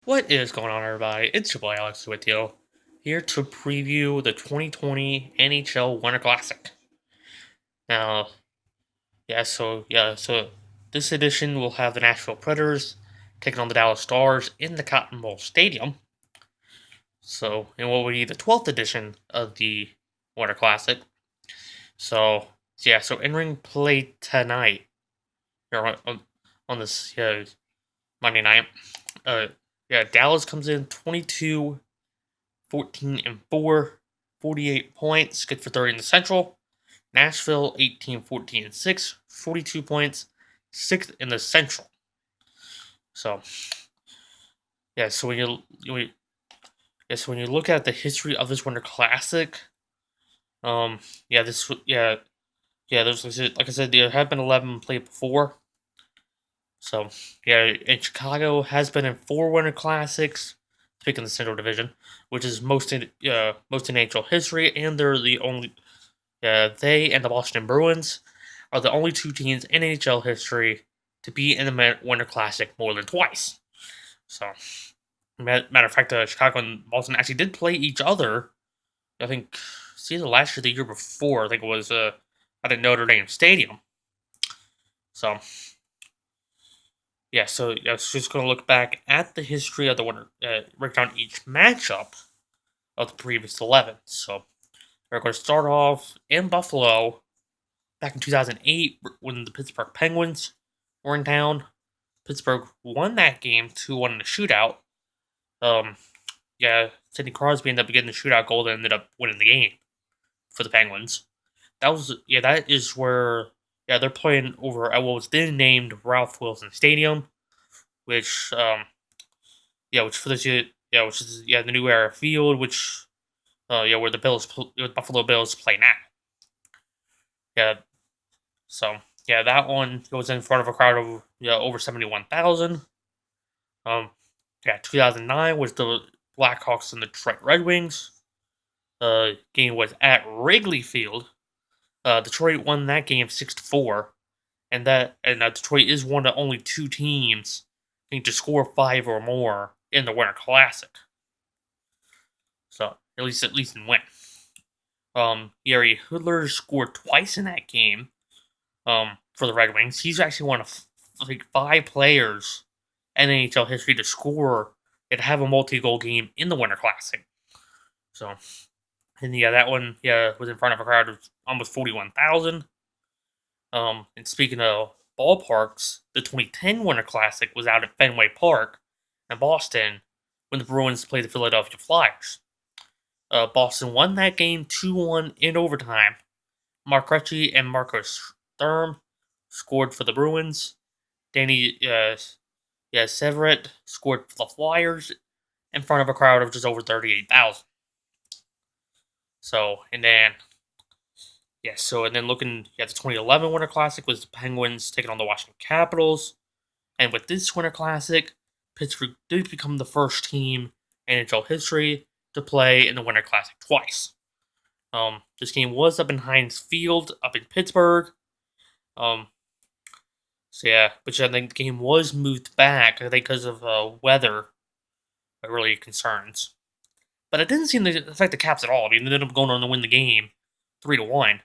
What is going on, everybody? It's your boy Alex with you, here to preview the 2020 NHL Winter Classic. Now, so this edition will have the Nashville Predators taking on the Dallas Stars in the Cotton Bowl Stadium. So, in what will be the 12th edition of the Winter Classic. So entering play tonight, here on this Monday night, uh, Dallas comes in 22 14 and 4, 48 points, good for 30 in the Central. Nashville 18, 14 and 6, 42 points, 6th in the Central. So, yeah, so when you look at the history of this Winter Classic, um, yeah, this yeah, yeah, there's like I said, there have been 11 played before. So, yeah, and Chicago has been in 4 Winter Classics, picking the Central Division, which is most in NHL history, and they're the only. They and the Boston Bruins are the only 2 teams in NHL history to be in the Winter Classic more than twice. So, matter of fact, Chicago and Boston actually did play each other. I think, see, the last year, the year before, I think it was at a Notre Dame Stadium. So, so just going to look back at the history of the winter, break down each matchup of the previous 11. So, we're going to start off in Buffalo back in 2008 when the Pittsburgh Penguins were in town. Pittsburgh won that game 2-1 in a shootout. Sidney Crosby ended up getting the shootout goal that ended up winning the game for the Penguins. That is where they're playing over at what was then named Ralph Wilson Stadium, which which for this year which is the new era field, which where the Buffalo Bills play now. Yeah, so that one goes in front of a crowd of over 71,000. 2009 was the Blackhawks and the Detroit Red Wings. Game was at Wrigley Field. Detroit won that game 6-4, and Detroit is one of only 2 teams to score 5 or more in the Winter Classic. So at least in win. Yari Hoodler scored twice in that game. For the Red Wings, he's actually one of 5 players in NHL history to score and have a multi-goal game in the Winter Classic. So, and that one was in front of a crowd of almost 41,000. And speaking of ballparks, the 2010 Winter Classic was out at Fenway Park in Boston when the Bruins played the Philadelphia Flyers. Boston won that game 2-1 in overtime. Mark Recchi and Marcus Sturm scored for the Bruins. Danny Severett scored for the Flyers in front of a crowd of just over 38,000. And then looking at the 2011 Winter Classic was the Penguins taking on the Washington Capitals. And with this Winter Classic, Pittsburgh did become the first team in NHL history to play in the Winter Classic twice. This game was up in Heinz Field, up in Pittsburgh. But I think the game was moved back, I think because of weather really concerns. But it didn't seem to affect the Caps at all. I mean, they ended up going on to win the game 3-1.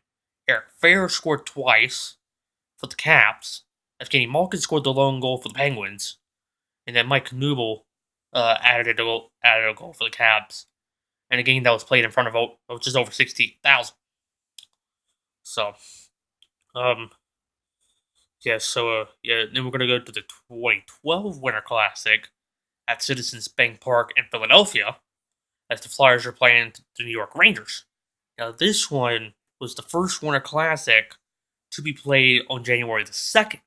Eric Fair scored twice for the Caps. Evgeny Malkin scored the lone goal for the Penguins. And then Mike Knuble added a goal for the Caps. And a game that was played in front of just over 60,000. So, then we're going to go to the 2012 Winter Classic at Citizens Bank Park in Philadelphia as the Flyers are playing the New York Rangers. Now, this one was the first Winter Classic to be played on January the 2nd.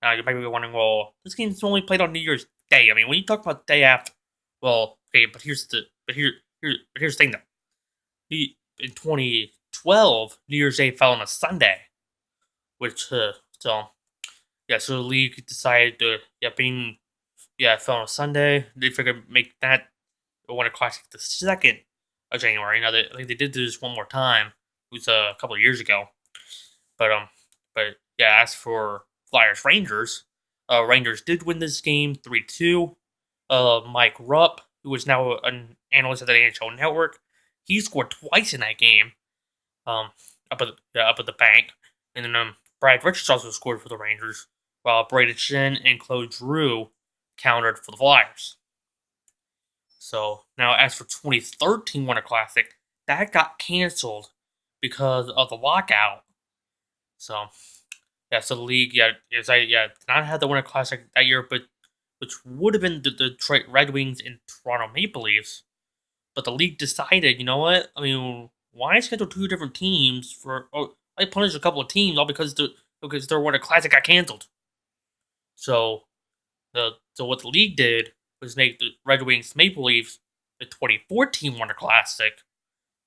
Now, you might be wondering, well, this game's only played on New Year's Day. I mean, when you talk about the day after, well, okay, but here's the thing, though. In 2012, New Year's Day fell on a Sunday, which, so the league decided to, fell on a Sunday. They figured make that Winter Classic the 2nd of January. Now, I think they did this one more time. It was a couple of years ago. But as for Flyers Rangers, Rangers did win this game 3-2. Mike Rupp, who is now an analyst at the NHL Network, he scored twice in that game. Up at the bank, and then Brad Richards also scored for the Rangers, while Braden Shen and Claude Giroux countered for the Flyers. So now, as for 2013 Winter Classic, that got canceled because of the lockout. So so the league, did not have the Winter Classic that year, but which would have been the Detroit Red Wings and Toronto Maple Leafs. But the league decided, you know what? I mean, why schedule two different teams for? Oh, I punished a couple of teams all because their Winter Classic got canceled. So what the league did was make the Red Wings Maple Leafs the 2014 Winter Classic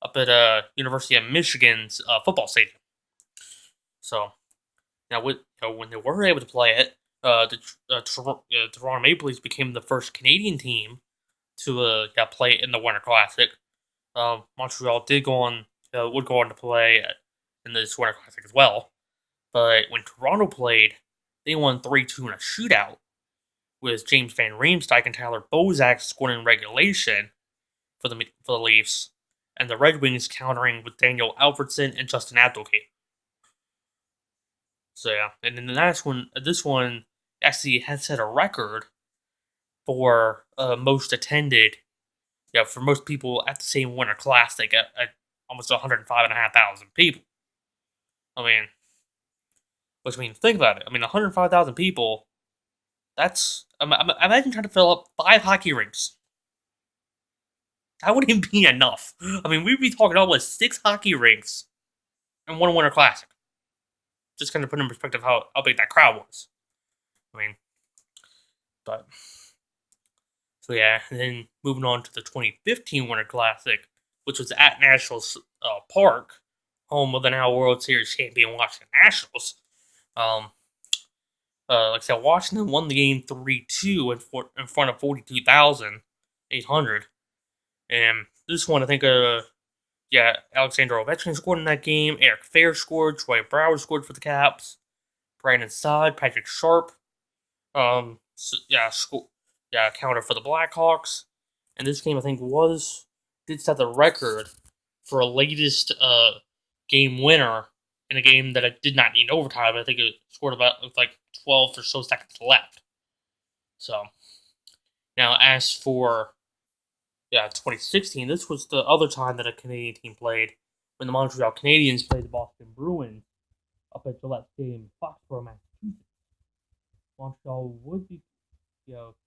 up at University of Michigan's football stadium. So now when they were able to play it, the Toronto Maple Leafs became the first Canadian team to play it in the Winter Classic. Montreal would go on to play in this Winter Classic as well. But when Toronto played, they won 3-2 in a shootout, with James Van Riemsdyk and Tyler Bozak scoring in regulation for the Leafs, and the Red Wings countering with Daniel Alfredson and Justin Abdelkader. So and then this one actually has set a record for most attended. For most people at the same Winter Classic at almost 105,500 people. Think about it. 105,000 people. That's imagine trying to fill up 5 hockey rinks. That wouldn't be enough. We'd be talking almost 6 hockey rinks and one Winter Classic. Just kind of put in perspective how big that crowd was. And then moving on to the 2015 Winter Classic, which was at Nationals Park, home of the now World Series champion Washington Nationals. Like I said, Washington won the game 3-2 in front of 42,800. And this one, I think, Alexander Ovechkin scored in that game. Eric Fair scored. Troy Brouwer scored for the Caps. Brandon Saad, Patrick Sharp, counter for the Blackhawks. And this game, I think, did set the record for a latest game winner in a game that it did not need overtime. I think it scored about 12 or so seconds left. So now, as for 2016, this was the other time that a Canadian team played, when the Montreal Canadiens played the Boston Bruins up at Gillette Stadium in Foxborough, Massachusetts. Montreal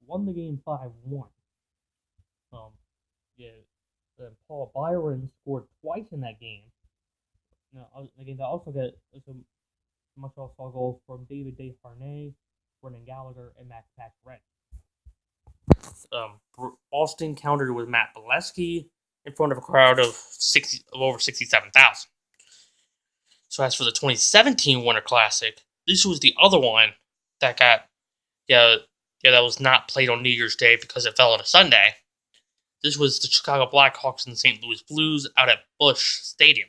won the game 5-1. Paul Byron scored twice in that game. Again, they also got Montreal saw goals from David Desharnais, Brendan Gallagher, and Max Pacioretty. Boston countered with Matt Bolesky in front of a crowd of over 67,000. So as for the 2017 Winter Classic, this was the other one that that was not played on New Year's Day because it fell on a Sunday. This was the Chicago Blackhawks and the St. Louis Blues out at Busch Stadium.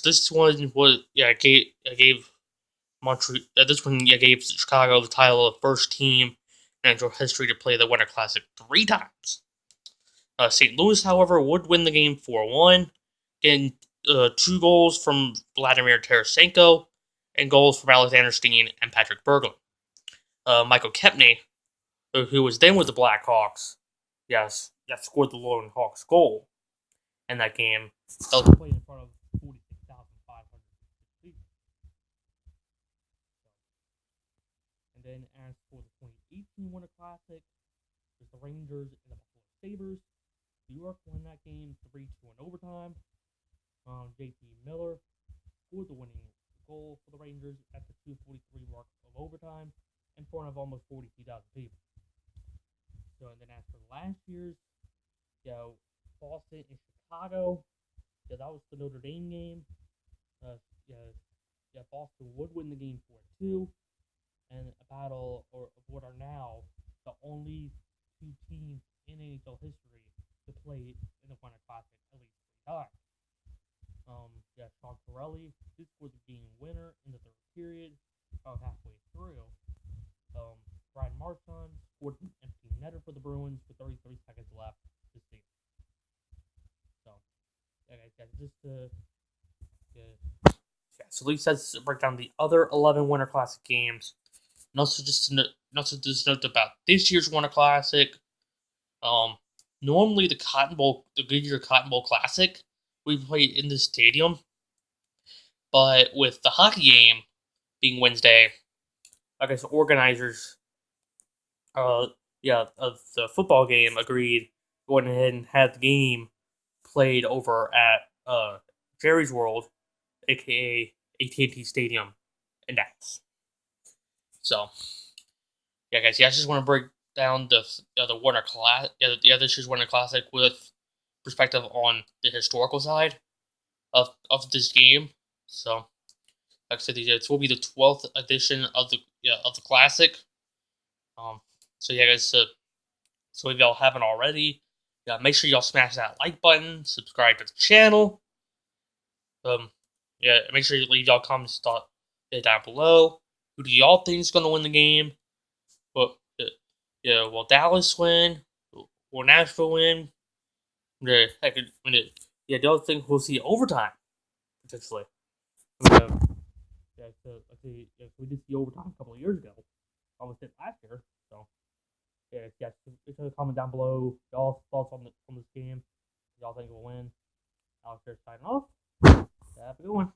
This one gave Montreal. This one gave Chicago the title of first team in NHL history to play the Winter Classic 3 times. St. Louis, however, would win the game 4-1, getting 2 goals from Vladimir Tarasenko and goals from Alexander Steen and Patrick Berglund. Michael Kempny, who was then with the Blackhawks, scored the lone Hawks goal in that game. That was played in front of 46,500 people. And then as for the 2018 Winter Classic, there's the Rangers and the Buffalo Sabres. New York won that game 3-2 in overtime. JT Miller scored the winning goal for the Rangers at the 2:43 mark of overtime in front of almost 42,000 people. So, and then as for last year's, Boston and Chicago, that was the Notre Dame game. Boston would win the game 4-2, and a battle of what are now the only 2 teams in NHL history to play in the Winter Classic at least 3 times. Sean Corelli did score the game winner in the third period, about halfway through. Brian Marchand Burns scored an empty netter for the Bruins with 33 seconds left to see. So, yeah, guys, so Lee says to break down the other 11 Winter Classic games, and also just note about this year's Winter Classic. Normally the Goodyear Cotton Bowl Classic, we play in the stadium, but with the hockey game being Wednesday, I guess organizers, of the football game agreed going ahead and have the game played over at Jerry's World, aka AT&T Stadium in Dallas. So, yeah, guys, I just want to break down the Warner Class, this year's Warner Classic with perspective on the historical side of this game. So, like I said, this will be the 12th edition of the Classic. So yeah, guys. So if y'all haven't already, make sure y'all smash that like button, subscribe to the channel. Make sure you leave y'all comments down below. Who do y'all think is gonna win the game? Well, will Dallas win? Will Nashville win? Do y'all think we'll see overtime potentially? We did see overtime a couple of years ago. Almost did last year. So make sure to comment down below y'all's thoughts on this game. Y'all think we'll win? Alex here signing off. Have a good one.